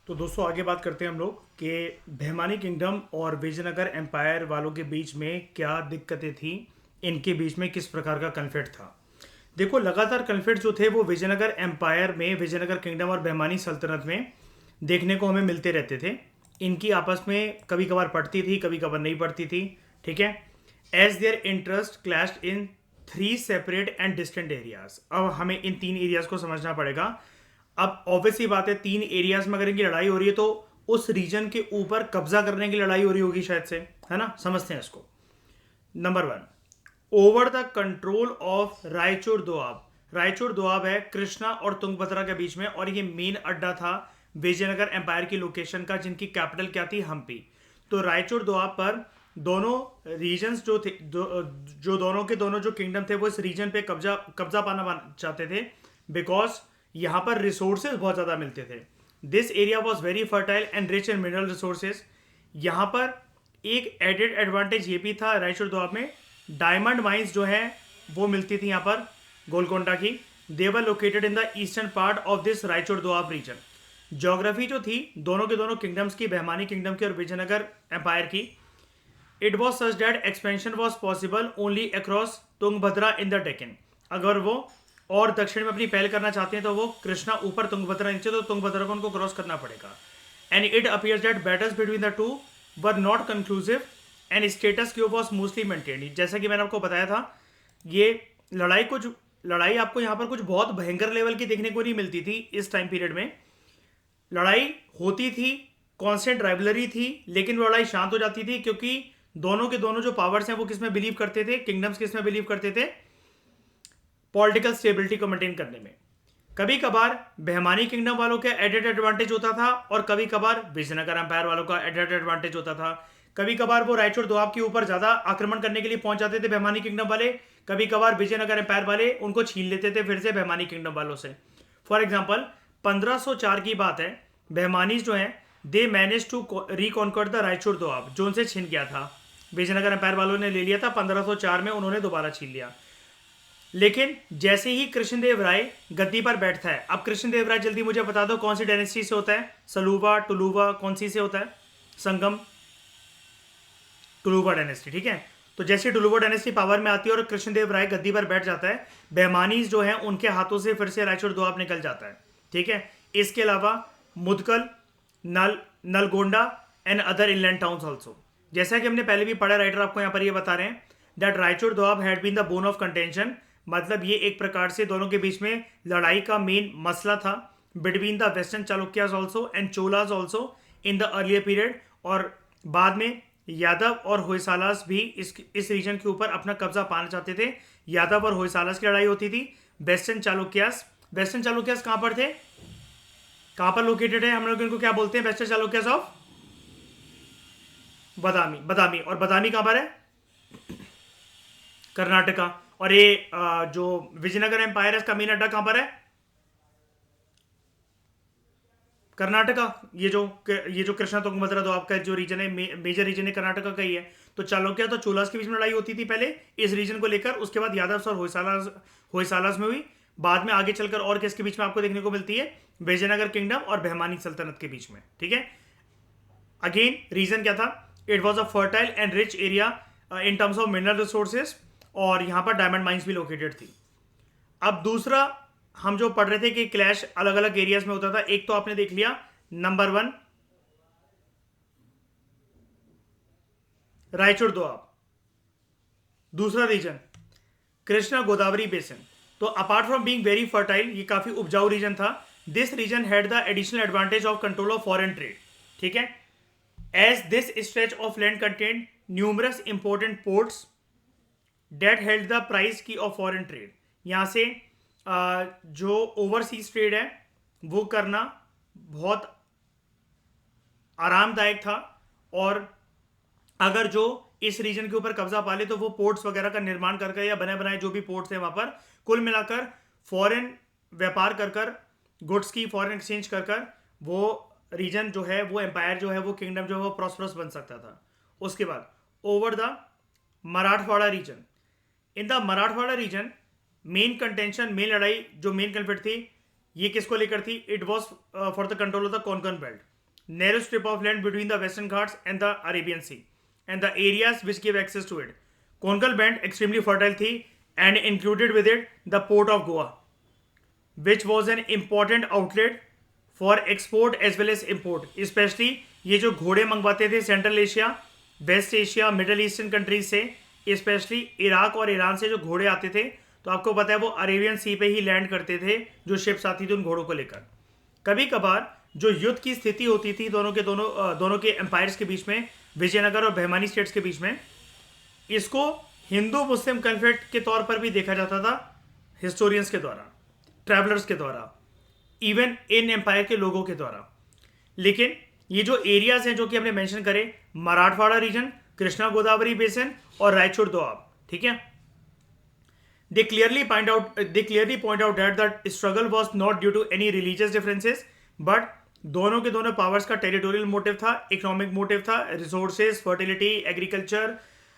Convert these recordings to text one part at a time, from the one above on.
तो दोस्तों आगे बात करते हैं हम लोग कि बहमानी किंगडम और विजयनगर एम्पायर वालों के बीच में क्या दिक्कतें थी, इनके बीच में किस प्रकार का कन्फ्लिक्ट था। देखो, लगातार कन्फ्लिक्ट जो थे वो विजयनगर एम्पायर में, विजयनगर किंगडम और बहमानी सल्तनत में देखने को हमें मिलते रहते थे। इनकी आपस में कभी कभार पड़ती थी, कभी कभार नहीं पड़ती थी। ठीक है। As their interest clashed in three separate and distant areas. अब हमें इन तीन एरियाज को समझना पड़ेगा। अब ऑब्वियसली बात है, तीन एरियाज में अगर इनकी लड़ाई हो रही है तो उस रीजन के ऊपर कब्जा करने की लड़ाई हो रही होगी शायद से, है ना। समझते हैं इसको। Number one, over the control of Raichur Doab. Raichur Doab है कृष्णा और तुंगभद्रा के बीच में, और ये मेन अड्डा था विजयनगर एम्पायर की लोकेशन का, जिनकी कैपिटल क्या थी, हम्पी। तो रायचूर दोआब पर दोनों रीजन्स जो थे, जो दोनों के दोनों जो किंगडम थे वो इस रीजन पे कब्जा कब्जा पाना चाहते थे, बिकॉज यहाँ पर रिसोर्सेज बहुत ज़्यादा मिलते थे। This area was very fertile and rich in mineral resources. यहाँ पर एक एडेड एडवांटेज ये भी था रायचूर दोआब में, डायमंड माइंस जो है वो मिलती थी यहाँ पर गोलकोंडा की। They were located in the eastern part of this Raichur Doab region. Geography जो थी दोनों के दोनों किंगडम्स की, बहमानी किंगडम की और विजयनगर एम्पायर की, it was such that expansion was possible only across Tungabhadra in the Deccan. अगर वो और दक्षिण में अपनी पहल करना चाहते हैं तो वो कृष्णा ऊपर, तुंगभद्रा नीचे, तो तुंगभद्रा को उनको क्रॉस करना पड़ेगा। And it appears that battles between the two were not conclusive and status Q was mostly maintained. जैसा कि मैंने आपको बताया था, ये लड़ाई आपको यहाँ पर कुछ बहुत भयंकर लेवल की देखने को नहीं मिलती थी। इस टाइम पीरियड में लड़ाई होती थी, कांस्टेंट राइवलरी थी, लेकिन वो लड़ाई शांत हो जाती थी क्योंकि दोनों के दोनों जो पावर्स हैं वो किस में बिलीव करते थे, किंगडम्स किस में बिलीव करते थे, पॉलिटिकल स्टेबिलिटी को मेंटेन करने में। कभी कभार बहमानी किंगडम वालों का एडेड एडवांटेज होता था और कभी कभार विजयनगर एम्पायर वालों का एडेड एडवांटेज होता था। कभी कभार वो रायचूर दोआब के ऊपर ज्यादा आक्रमण करने के लिए पहुंच जाते थे बहमानी किंगडम वाले, कभी कभार विजयनगर एम्पायर वाले उनको छीन लेते थे फिर से बहमानी किंगडम वालों से। फॉर एग्जाम्पल 1504 की बात है, बहमानीज जो है they manage to reconquer the Raichur Doab, जो उनसे छीन गया था। विजयनगर एम्पायर वालों ने ले लिया था, 1504 में उन्होंने दोबारा छीन लिया। लेकिन जैसे ही कृष्णदेव राय गद्दी पर बैठता है, अब कृष्णदेव राय जल्दी मुझे बता दो कौन सी डायनेस्टी से होता है, सलूबा, टुलुवा, कौन सी से होता है, संगम, टुलुवा डायनेस्टी। ठीक है। तो जैसे टुलुवा डायनेस्टी पावर में आती है और कृष्णदेव राय गद्दी पर बैठ जाता है, बहमानीज जो है उनके हाथों से फिर से रायचूर दोआब निकल जाता है। ठीक है। इसके अलावा Mudkal, Nalgonda and other inland towns also. जैसा कि हमने पहले भी पढ़ा, राइटर आपको यहाँ पर ये बता रहे हैं that Raichur Doab had been the bone of contention. मतलब ये एक प्रकार से दोनों के बीच में लड़ाई का मेन मसला था, between the western Chalukyas also and Cholas also in the earlier period. और बाद में यादव और होयसालास भी इस रीजन के ऊपर अपना कब्जा पाना चाहते थे। यादव और होयसालास की लड़ाई होती थी। वेस्टर्न चालुक्यास कहां पर थे, कहां पर लोकेटेड है, हम लोग इनको क्या बोलते हैं, वेस्टर्न चालुक्यास ऑफ बदामी। और बदामी कहां पर है, कर्नाटका। और ये जो विजयनगर एम्पायर है इसका मेन अड्डा कहां पर है, कर्नाटका। ये जो कृष्णा तुंगभद्रा दोआब का जो रीजन है, मेजर रीजन है कर्नाटका का ही है। तो चालुक्य तो चोलास के बीच में लड़ाई होती थी पहले इस रीजन को लेकर, उसके बाद यादव और होयसालास में हुई। बाद में आगे चलकर और किसके बीच में आपको देखने को मिलती है, विजयनगर किंगडम और बहमानी सल्तनत के बीच में। ठीक है। अगेन रीजन क्या था, it was a fertile and rich area in terms of mineral resources, और यहां पर डायमंड माइंस भी लोकेटेड थी। अब दूसरा हम जो पढ़ रहे थे कि क्लैश अलग अलग एरियाज में होता था, एक तो आपने देख लिया नंबर 1 रायचूर दोआब, दूसरा रीजन कृष्णा गोदावरी बेसिन। तो apart from being very fertile, ये काफी उपजाऊ रीजन था। This region had the additional advantage of control of foreign trade. ठीक है। As this stretch of land content numerous important ports that held the price key of foreign trade. यहाँ से जो overseas trade है वो करना बहुत आरामदायक था, और अगर जो इस रीजन के ऊपर कब्जा पा ले तो वो पोर्ट्स वगैरह का निर्माण करके या बने बनाए जो भी पोर्ट्स हैं वहां पर कुल मिलाकर फॉरेन व्यापार कर गुड्स की फॉरेन एक्सचेंज कर वो रीजन जो है, वो एम्पायर जो है, वो किंगडम जो है वो प्रॉस्परस बन सकता था। उसके बाद over the Marathwada region, in the Marathwada region main contention, main लड़ाई जो मेन कन्फ्लिक्ट थी ये किसको लेकर थी, it was for the control of the Konkan belt. narrow strip of land between the Western Ghats and the Arabian Sea, and the areas which give access to it. Konkan belt extremely fertile थी and included with it the port of Goa, which was an important outlet for export as well as import. Especially ये जो घोड़े मंगवाते थे central Asia, west Asia, middle eastern countries से, specially Iraq और Iran से जो घोड़े आते थे, तो आपको पता है वो अरेबियन सी पे ही लैंड करते थे जो शिप्स आती थी उन घोड़ों को लेकर. कभी कभार जो युद्ध की स्थिति होती थी दोनों के एम्पायर्स के बीच में, विजयनगर और बहमानी स्टेट्स के बीच में, इसको हिंदू मुस्लिम कन्फ्लिक्ट के तौर पर भी देखा जाता था हिस्टोरियंस के द्वारा, ट्रैवलर्स के द्वारा, इवन इन एम्पायर के लोगों के द्वारा. लेकिन ये जो एरियाज हैं जो कि हमने मेंशन करे, मराठवाड़ा रीजन, कृष्णा गोदावरी बेसिन और रायचूर दोआब, ठीक है, they clearly point out that the struggle was not due to any religious differences, but दोनों के दोनों पावर्स का टेरिटोरियल मोटिव था, इकोनॉमिक मोटिव था, resources, fertility, agriculture,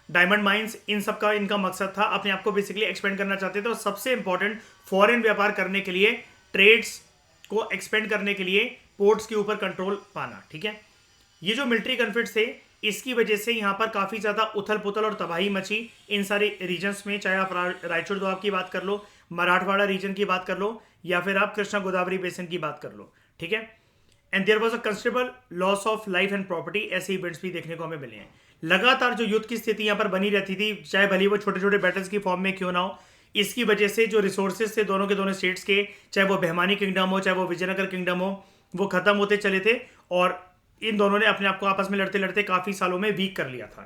diamond mines, इन सब का इनका मकसद था. अपने आप को बेसिकली एक्सपेंड करना चाहते थे और सबसे इंपॉर्टेंट फॉरेन व्यापार करने के लिए, ट्रेड्स को एक्सपेंड करने के लिए पोर्ट्स के ऊपर कंट्रोल पाना. ठीक है, ये जो मिलिट्री कन्फ्लिक्ट थे इसकी वजह से यहाँ पर काफ़ी ज़्यादा उथल पुथल और तबाही मची इन सारे रीजन्स में, चाहे आप रायचूर दोआब की बात कर लो, मराठवाड़ा रीजन की बात कर लो, या फिर आप कृष्णा गोदावरी बेसिन की बात कर लो. ठीक है, and there was a considerable loss of life and property. ऐसे इवेंट्स भी देखने को हमें मिले हैं. लगातार जो युद्ध की स्थिति यहाँ पर बनी रहती थी, चाहे भले वो छोटे छोटे बैटल्स की फॉर्म में क्यों ना हो, इसकी वजह से जो रिसोर्सेज थे दोनों के दोनों स्टेट्स के, चाहे वो बहमानी किंगडम हो चाहे वो विजयनगर किंगडम हो, वो खत्म होते चले थे और इन दोनों ने अपने आप को आपस में लड़ते लड़ते काफी सालों में वीक कर लिया था.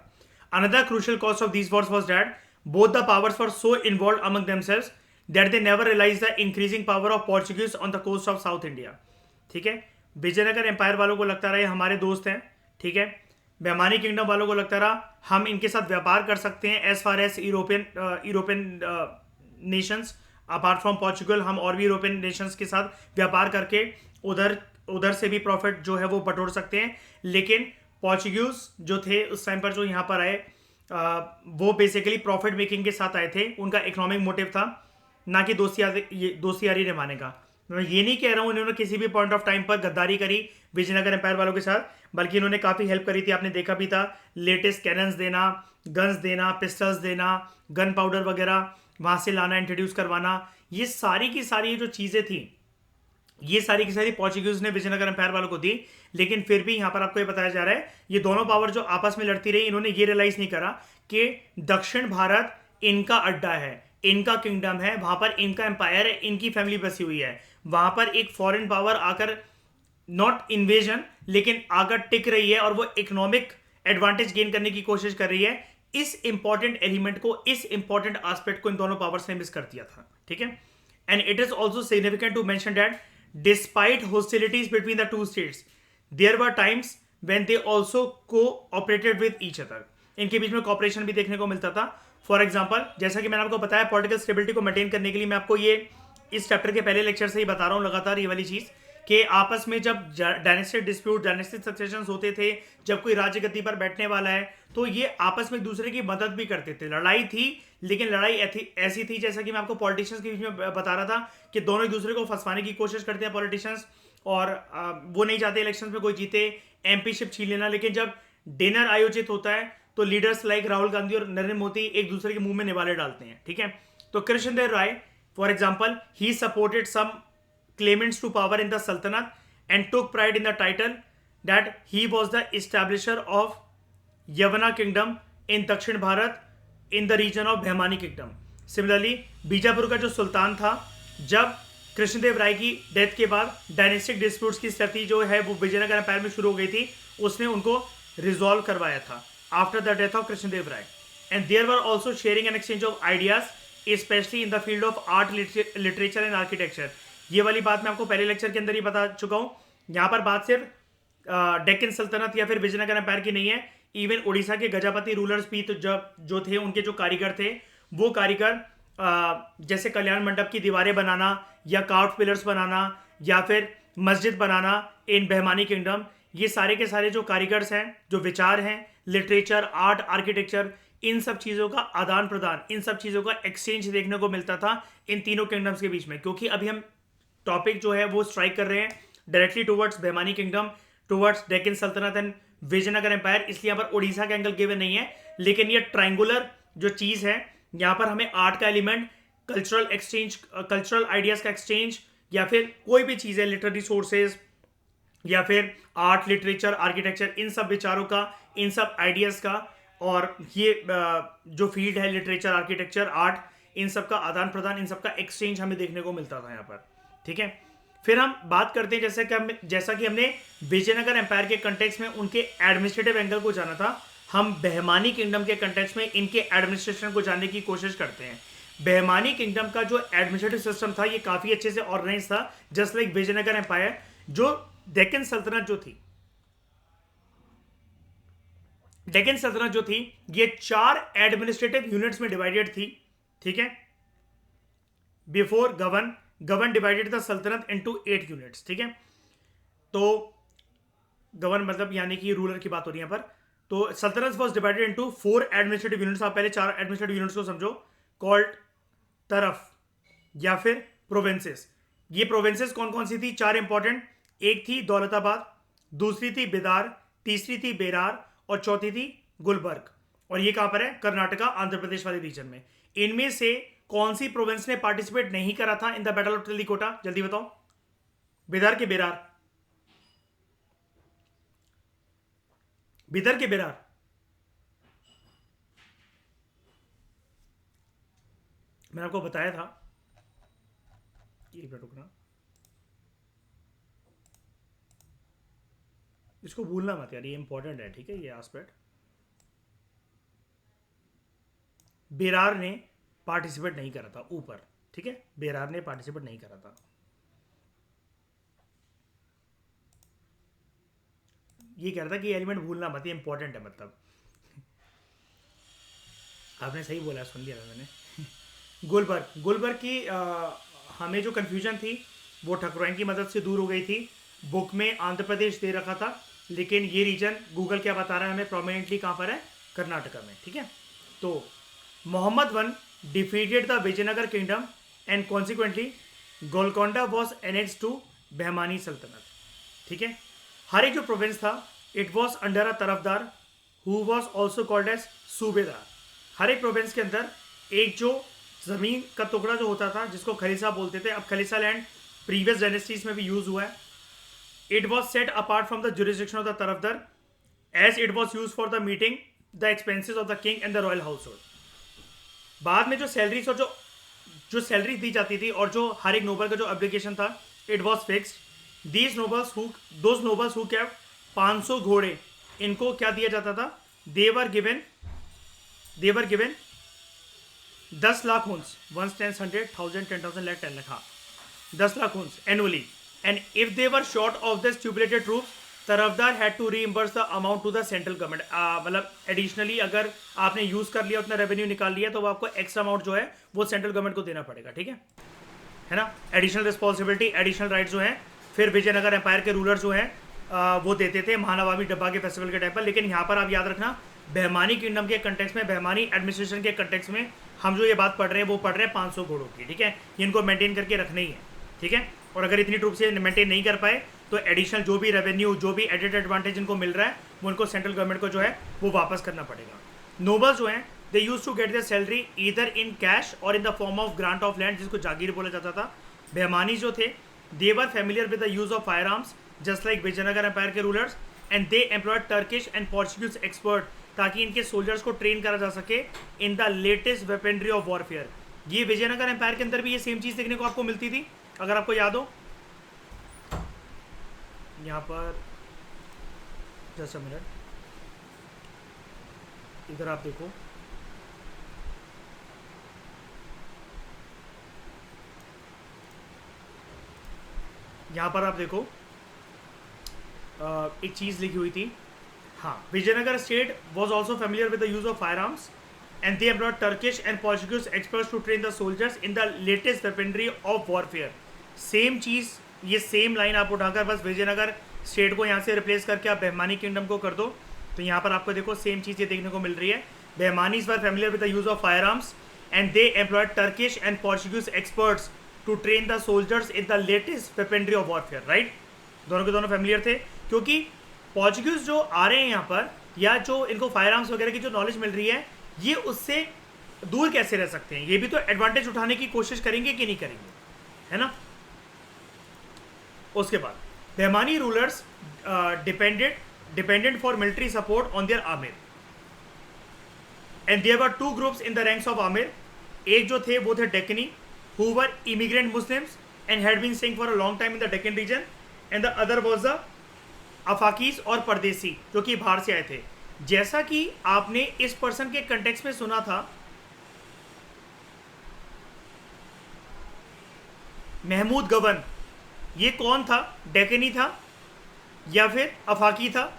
Another crucial cause of these wars was that both the powers were so involved among themselves that they never realized the increasing power of Portuguese on the coast of south India. ठीक है, Vijayanagar empire वालों को लगता रहा ये हमारे दोस्त हैं. ठीक है, बहमानी किंगडम वालों को लगता रहा हम इनके साथ व्यापार कर सकते हैं as far as European nations, apart from Portugal हम और भी यूरोपियन नेशंस के साथ व्यापार करके उधर से भी प्रॉफिट जो है वो बटोर सकते हैं. लेकिन पोर्चुगीज जो थे उस टाइम पर जो यहाँ पर आए, वो बेसिकली प्रॉफिट मेकिंग के साथ आए थे. उनका इकोनॉमिक मोटिव था, ना कि दोस्ती यारी निभाने का. मैं ये नहीं कह रहा हूँ इन्होंने किसी भी पॉइंट ऑफ टाइम पर गद्दारी करी विजयनगर एम्पायर वालों के साथ, बल्कि इन्होंने काफ़ी हेल्प करी थी. आपने देखा भी था, लेटेस्ट कैनन्स देना, गन्स देना, पिस्टल्स देना, गन पाउडर वगैरह वहाँ से लाना, इंट्रोड्यूस करवाना, ये सारी की सारी जो चीज़ें थी, ये सारी की सारी पोर्चुगीज ने विजयनगर एम्पायर वालों को दी. लेकिन फिर भी यहाँ पर आपको ये बताया जा रहा है ये दोनों पावर जो आपस में लड़ती रही, इन्होंने ये रियलाइज नहीं करा कि दक्षिण भारत इनका अड्डा है, इनका किंगडम है, वहां पर इनका एम्पायर है, इनकी फैमिली बसी हुई है. वहां पर एक फॉरेन पावर आकर, नॉट इन्वेजन, लेकिन आकर टिक रही है और वो इकोनॉमिक एडवांटेज गेन करने की कोशिश कर रही है. इस इंपॉर्टेंट एलिमेंट को, इस इंपॉर्टेंट एस्पेक्ट को इन दोनों पावर्स ने मिस कर दिया था. ठीक है, and it is also significant to mention that despite hostilities between the two states, there were times when they also cooperated with each other. इनके बीच में कॉपरेशन भी देखने को मिलता था. फॉर एग्जाम्पल, जैसा कि मैंने आपको बताया, पॉलिटिकल स्टेबिलिटी को मेंटेन करने के लिए, मैं आपको ये इस चैप्टर के पहले लेक्चर से ही बता रहा हूँ लगातार ये वाली चीज़, कि आपस में जब डायनेस्टिक डिस्प्यूट, डायनेस्टिक सक्सेशंस होते थे, जब कोई राज्य गद्दी पर बैठने वाला है, तो ये आपस में एक दूसरे की मदद भी करते थे. लड़ाई थी, लेकिन लड़ाई ऐसी थी, जैसा कि मैं आपको पॉलिटिशियंस के बीच में बता रहा था, कि दोनों एक दूसरे को फंसवाने की कोशिश करते हैं पॉलिटिशियंस, और वो नहीं चाहते इलेक्शन में कोई जीते, एमपीशिप छीन लेना. लेकिन जब डिनर आयोजित होता है तो लीडर्स लाइक राहुल गांधी और नरेंद्र मोदी एक दूसरे के मुंह में निवाले डालते हैं. ठीक है, तो Krishnadeva Raya, for example, he supported some claimants to power in the Sultanate and took pride in the title that he was the establisher of Yavana kingdom in Dakshin Bharat in the region of Bhemani kingdom. Similarly, Bijapur का जो सुल्तान था, जब कृष्णदेव राय की death के बाद dynastic disputes की स्थिति जो है वो विजयनगर एम्पायर में शुरू हो गई थी, उसने उनको रिजॉल्व करवाया था after the death of Krishnadeva Raya. And there were also sharing and exchange of ideas, specially in the field of art, literature and architecture. ये वाली बात मैं आपको पहले लेक्चर के अंदर ही बता चुका हूँ. यहाँ पर बात सिर्फ डेक्कन सल्तनत या फिर विजयनगर एम्पायर की नहीं है. इवन उड़ीसा के गजापति रूलर्स भी तो जो थे, उनके जो कारीगर थे, वो कारीगर जैसे कल्याण मंडप की दीवारें बनाना या कार्व पिलर्स बनाना या फिर मस्जिद बनाना इन बहमानी किंगडम, ये सारे के सारे जो कारीगर्स हैं, जो विचार हैं, लिटरेचर, आर्ट, आर्किटेक्चर, इन सब चीज़ों का आदान प्रदान, इन सब चीज़ों का एक्सचेंज देखने को मिलता था इन तीनों किंगडम्स के बीच में. क्योंकि अभी हम टॉपिक जो है वो स्ट्राइक कर रहे हैं directly towards Bahmani kingdom, towards Deccan सल्तनत एंड विजयनगर एम्पायर, इसलिए यहाँ पर उड़ीसा का एंगल गिवन नहीं है, लेकिन ये ट्राइंगुलर जो चीज है यहाँ पर हमें आर्ट का element, cultural exchange, cultural ideas का एक्सचेंज, या फिर कोई भी चीज है, लिटरेरी सोर्सेज या फिर आर्ट, लिटरेचर, आर्किटेक्चर, इन सब विचारों का, इन सब आइडियाज का, और ये जो फील्ड है लिटरेचर, आर्किटेक्चर, आर्ट, इन सब का आदान प्रदान, इन सब का एक्सचेंज हमें देखने को मिलता था यहाँ पर। ठीक है, फिर हम बात करते हैं जैसा कि हमने विजयनगर एम्पायर के कंटेक्स्ट में उनके एडमिनिस्ट्रेटिव एंगल को जाना था, हम बहमानी किंगडम के कंटेक्स्ट में इनके एडमिनिस्ट्रेशन को जानने की कोशिश करते हैं। बहमानी किंगडम का जो एडमिनिस्ट्रेटिव सिस्टम था ये काफी अच्छे से ऑर्गेनाइज था, जस्ट लाइक विजयनगर एम्पायर। जो डेक्कन सल्तनत जो थी ये 4 एडमिनिस्ट्रेटिव यूनिट्स में डिवाइडेड थी। ठीक है, बिफोर गवर्न डिवाइडेड द सल्तनत इनटू 8 यूनिट्स। ठीक है, तो गवर्न मतलब यानी कि रूलर की बात हो रही है यहाँ पर। तो सल्तनत was divided into 4 administrative units. आप पहले 4 एडमिनिस्ट्रेटिव यूनिट्स को समझो, कॉल्ड तरफ या फिर प्रोविंसेस। ये प्रोविंसेस कौन कौन सी थी? 4 इंपॉर्टेंट, एक थी दौलताबाद, दूसरी थी बिदार, तीसरी थी बेरार और चौथी थी गुलबर्ग। और ये कहां पर है? कर्नाटका, आंध्र प्रदेश वाले रीजन में। इनमें से कौन सी प्रोविंस ने पार्टिसिपेट नहीं करा था इन द बैटल ऑफ तेलिकोटा? जल्दी बताओ। बिदर के बेरार, बिदर के बेरार, मैंने आपको बताया था। एक मिनट रुकना, इसको भूलना मत यार, ये इंपॉर्टेंट है। ठीक है, ये एस्पेक्ट बेरार ने पार्टिसिपेट नहीं करा था ऊपर। ठीक है, बेरार ने पार्टिसिपेट नहीं करा था। ये कह रहा था कि एलिमेंट भूलना मत, ये इंपॉर्टेंट है। मतलब आपने सही बोला, सुन लिया था मैंने। गुलबर्ग की हमें जो कंफ्यूजन थी वो ठकुराइन की मदद से दूर हो गई थी। बुक में आंध्र प्रदेश दे रखा था, लेकिन ये रीजन गूगल क्या बता रहा है हमें प्रोमिनेंटली कहाँ पर है? कर्नाटका में। ठीक है, तो Mohammed one defeated the Vijayanagar kingdom and consequently Golconda was annex to Bahmani सल्तनत। ठीक है, हर एक जो प्रोविंस था इट वॉज अंडर अ तरफदार who was also called as सूबेदार। हर एक प्रोविंस के अंदर एक जो जमीन का टुकड़ा जो होता था जिसको खलीसा बोलते थे, अब खलीसा लैंड प्रीवियस डायनेस्टीज में भी यूज हुआ है। It was set apart from the jurisdiction of the तरफदार as it was use for the meeting the expenses of the king and the royal household. बाद में जो सैलरीज और जो सैलरी दी जाती थी और जो हर एक नोबल का जो एप्लीकेशन था it was fixed. Those nobles who कैव 500 घोड़े, इनको क्या दिया जाता था? देवर गिवन 10 लाख हुंस, 1 10 100 1000 10,000 लाख 10 लाख, हाँ 10 lakh huns annually. And if they were short of the stipulated troops tarafdar had to reimburse the amount to the central government. मतलब एडिशनली अगर आपने यूज कर लिया, उतना रेवेन्यू निकाल लिया, तो वो आपको एक्स्ट्रा अमाउंट जो है वो सेंट्रल गवर्नमेंट को देना पड़ेगा। ठीक है ना, एडिशनल रिस्पॉन्सिबिलिटी, एडिशनल राइट जो है फिर विजयनगर एम्पायर के रूलर जो हैं वो देते थे महानवामी डब्बा के फेस्टिवल के टाइम पर। लेकिन यहाँ पर आप याद रखना, बहमानी किंगडम के कंटेक्स में, बहमानी एडमिनिस्ट्रेशन के कंटेक्स में हम जो ये बात पढ़ रहे हैं वो पढ़ रहे हैं 500 घोड़ों की। ठीक है, इनको मेंटेन करके रखना ही है। ठीक है, और अगर इतनी ट्रूप से मेंटेन नहीं कर पाए तो एडिशनल जो भी रेवेन्यू, जो भी एडेड एडवांटेज इनको मिल रहा है वो उनको सेंट्रल गवर्नमेंट को जो है वो वापस करना पड़ेगा। नोबल्स जो हैं they use to get their salary either in cash or in the form of grant of land, जिसको जागीर बोला जाता था। बहमानी जो थे they were familiar with the use of firearms just like Vijayanagar empire के rulers, and they employed Turkish and Portuguese expert ताकि इनके soldiers को ट्रेन करा जा सके in the latest weaponry of warfare. ये विजयनगर एम्पायर के अंदर भी ये सेम चीज़ देखने को आपको मिलती थी, अगर आपको याद हो। यहाँ पर जस्ट अ मिनट, इधर आप देखो, यहाँ पर आप देखो एक चीज़ लिखी हुई थी। हाँ, Vijayanagar state was also familiar with the use of firearms and they employed Turkish and Portuguese experts to train the soldiers in the latest weaponry of warfare. Same चीज़, ये सेम लाइन आप उठाकर बस विजयनगर स्टेट को यहाँ से replace करके आप बहमानी किंगडम को कर दो, तो यहाँ पर आपको देखो सेम चीज़ ये देखने को मिल रही है। Bahmanis were familiar with the use of firearms and they employed Turkish and Portuguese experts to train the soldiers in the latest weaponry of warfare, right. दोनों के दोनों फेमिलियर थे, क्योंकि पोर्चुगीज जो आ रहे हैं यहाँ पर, या जो इनको फायर आर्म्स वगैरह की जो नॉलेज मिल रही है, ये उससे दूर कैसे रह सकते हैं, ये भी तो एडवांटेज उठाने की कोशिश करेंगे कि नहीं करेंगे, है ना। उसके बाद behmani rulers dependent for military support on their amir, and there were two groups in the ranks of amir. एक जो थे वो थे Deccani, who were immigrant Muslims and had been staying for a long time in the Deccan region, and the other was the Afaqis or Pardesi जो कि बाहर से आए थे। जैसा कि आपने इस पर्सन के कंटेक्स्ट में सुना था, महमूद गबन, ये कौन था, डेकनी था या फिर अफाकी था?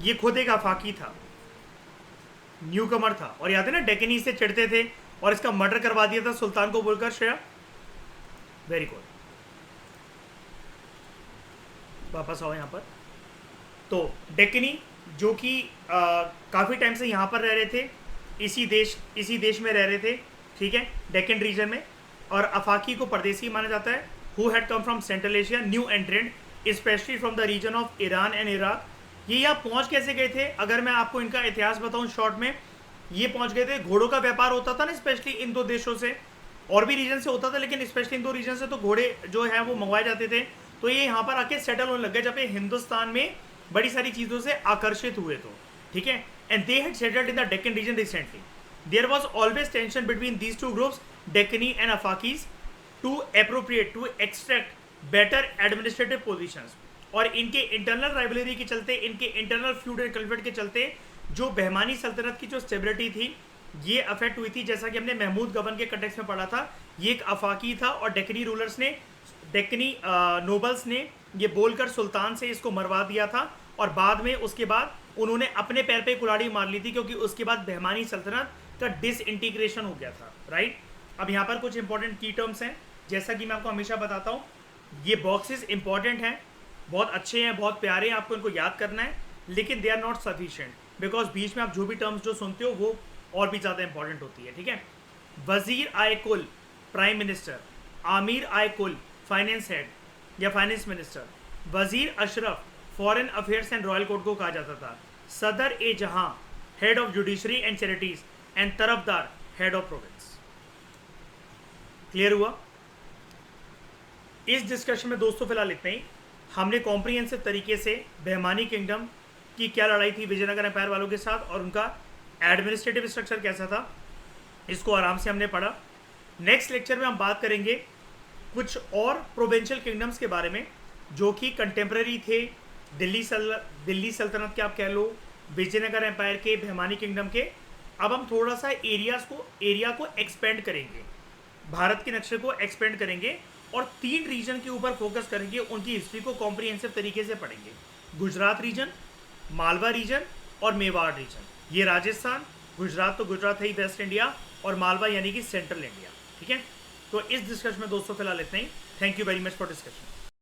ये खुद एक अफाकी था, न्यू कमर था, और याद है ना डेकनी से चिढ़ते थे और इसका मर्डर करवा दिया था सुल्तान को बोलकर। श्रेया, वेरी गुड, वापस आओ यहाँ पर। तो डेकनी जो कि काफ़ी टाइम से यहाँ पर रह रहे थे, इसी देश में रह रहे थे, ठीक है, डेक्कन रीजन में। और अफाकी को परदेसी माना जाता है, who had come from central Asia, new entrant, specially from the region of Iran and Iraq. ये यहाँ पहुँच कैसे गए थे? अगर मैं आपको इनका इतिहास बताऊँ शॉर्ट में, ये पहुँच गए थे, घोड़ों का व्यापार होता था ना, स्पेशली इन दो देशों से, और भी रीजन से होता था, लेकिन स्पेशली इन दो रीजन से तो घोड़े जो है वो मंगवाए जाते थे। तो ये यहाँ पर आके सेटल होने लग गए जब ये हिंदुस्तान में बड़ी सारी चीज़ों से आकर्षित हुए, तो ठीक है। And they had settled in the Deccan region recently. There was always tension between these two groups, Deccani and Afaqis, to appropriate to extract better administrative positions. और इनके इंटरनल राइवलरी के चलते, इनके इंटरनल फ्यूड एंड कन्फ्लिक्ट के चलते, जो behmani सल्तनत की जो स्टेबिलिटी थी ये अफेक्ट हुई थी। जैसा कि हमने महमूद गबन के कंटेक्स्ट में पढ़ा था, ये एक अफाकी था, और डेक्कनी रूलर्स ने, डेक्कनी नोबल्स ने ये बोलकर सुल्तान से इसको मरवा दिया था, और बाद में उसके बाद उन्होंने अपने पैर पे कुल्हाड़ी मार ली थी, क्योंकि उसके बाद behmani सल्तनत का डिसइंटीग्रेशन हो गया था, राइट। अब यहाँ पर कुछ इंपॉर्टेंट की टर्म्स हैं, जैसा कि मैं आपको हमेशा बताता हूँ, ये बॉक्सेस इंपॉर्टेंट हैं, बहुत अच्छे हैं, बहुत प्यारे हैं, आपको इनको याद करना है, लेकिन they are not sufficient, because बीच में आप जो भी टर्म्स जो सुनते हो वो और भी ज़्यादा इंपॉर्टेंट होती है, ठीक है। वजीर आय कुल, प्राइम मिनिस्टर, आमिर आय कुल, फाइनेंस हेड या फाइनेंस मिनिस्टर, वजीर Ashraf, foreign affairs and royal court को कहा जाता था, सदर ए जहां, head of judiciary and charities, and Tarafdar, head of province. Clear हुआ? इस डिस्कशन में दोस्तों फिलहाल इतना ही। हमने कॉम्प्रिहेंसिव तरीके से behmani किंगडम की क्या लड़ाई थी विजयनगर एम्पायर वालों के साथ, और उनका एडमिनिस्ट्रेटिव स्ट्रक्चर कैसा था, इसको आराम से हमने पढ़ा। नेक्स्ट लेक्चर में हम बात करेंगे कुछ और प्रोविंशियल किंगडम्स के बारे में, जो कि कंटेम्प्रेरी थे दिल्ली सल्तनत के, आप कह लो विजयनगर एम्पायर के, behmani किंगडम के। अब हम थोड़ा सा एरिया को एक्सपेंड करेंगे, भारत के नक्शे को एक्सपेंड करेंगे, और 3 रीजन के ऊपर फोकस करेंगे, उनकी हिस्ट्री को कॉम्प्रिहेंसिव तरीके से पढ़ेंगे। गुजरात रीजन, मालवा रीजन और मेवाड़ रीजन। ये राजस्थान, गुजरात तो गुजरात है ही वेस्ट इंडिया, और मालवा यानी कि सेंट्रल इंडिया, ठीक है। तो इस डिस्कशन में दोस्तों फिलहाल इतना ही। Thank you very much for discussion.